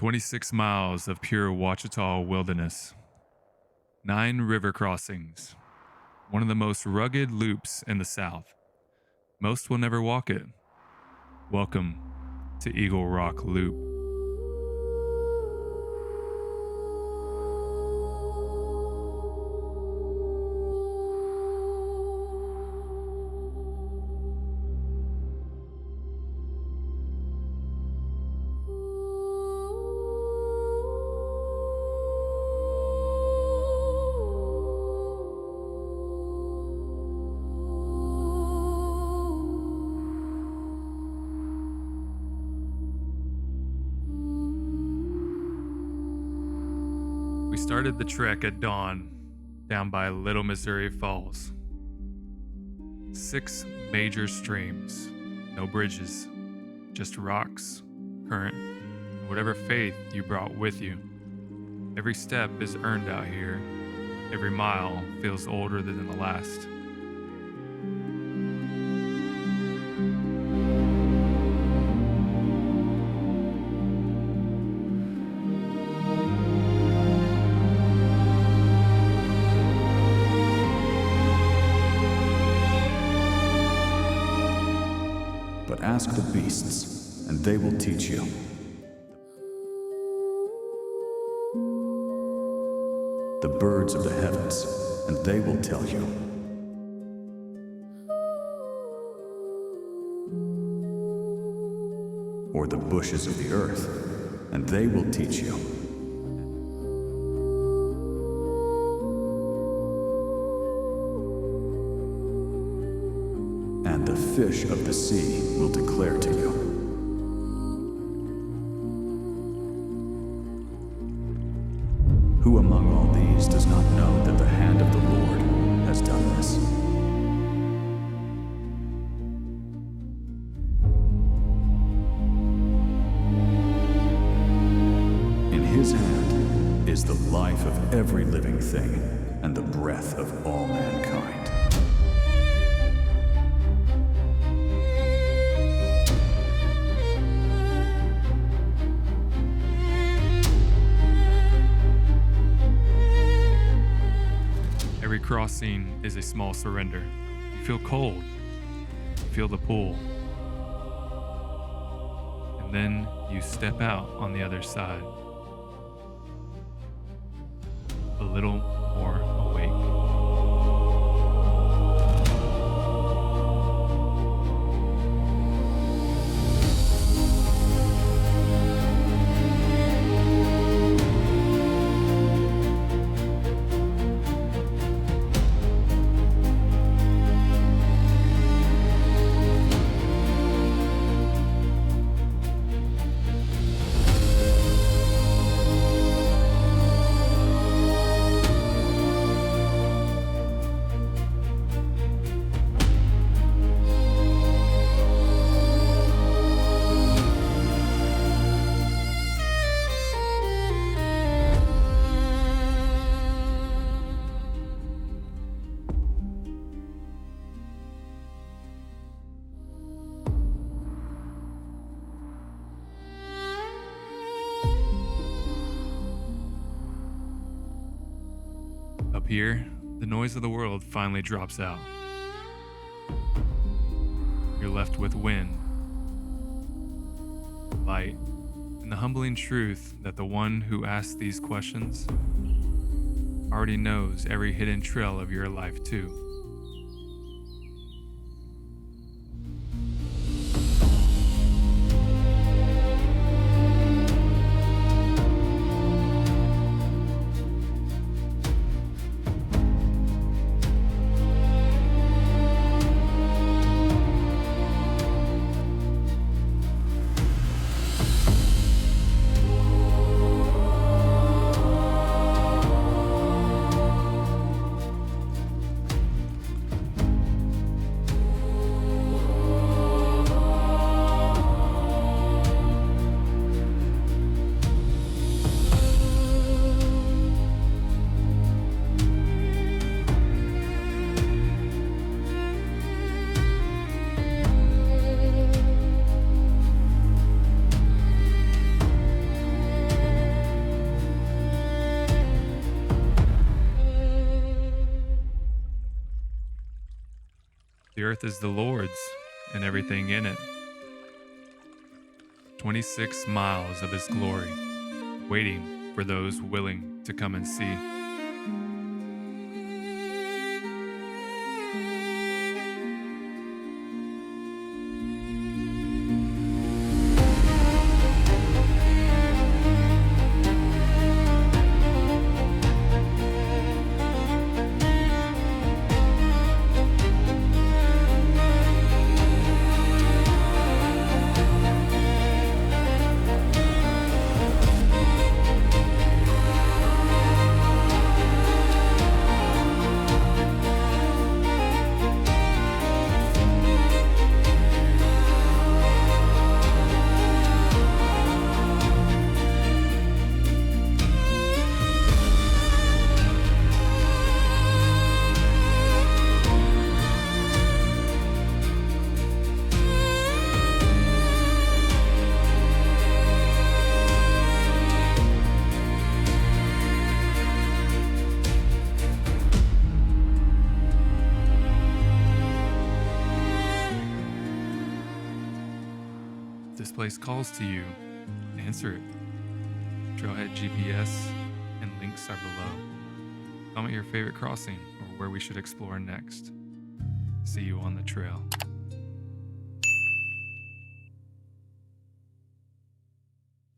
26 miles of pure Ouachita wilderness, 9 river crossings, one of the most rugged loops in the South. Most will never walk it. Welcome to Eagle Rock Loop. We started the trek at dawn down by Little Missouri Falls. 6 major streams, no bridges, just rocks, current, and whatever faith you brought with you. Every step is earned out here. Every mile feels older than the last. But ask the beasts, and they will teach you. The birds of the heavens, and they will tell you. Or the bushes of the earth, and they will teach you. And the fish of the sea will declare to you. Who among all these does not know that the hand of the Lord has done this? In his hand is the life of every living thing and the breath of all mankind. Every crossing is a small surrender. You feel cold. You feel the pull. And then you step out on the other side. A little more awake. Up here, the noise of the world finally drops out. You're left with wind, light, and the humbling truth that the one who asks these questions already knows every hidden trail of your life too. earth is the Lord's and everything in it. 26 miles of his glory, waiting for those willing to come and see. If this place calls to you, answer it. Trailhead GPS and links are below. Comment your favorite crossing or where we should explore next. See you on the trail.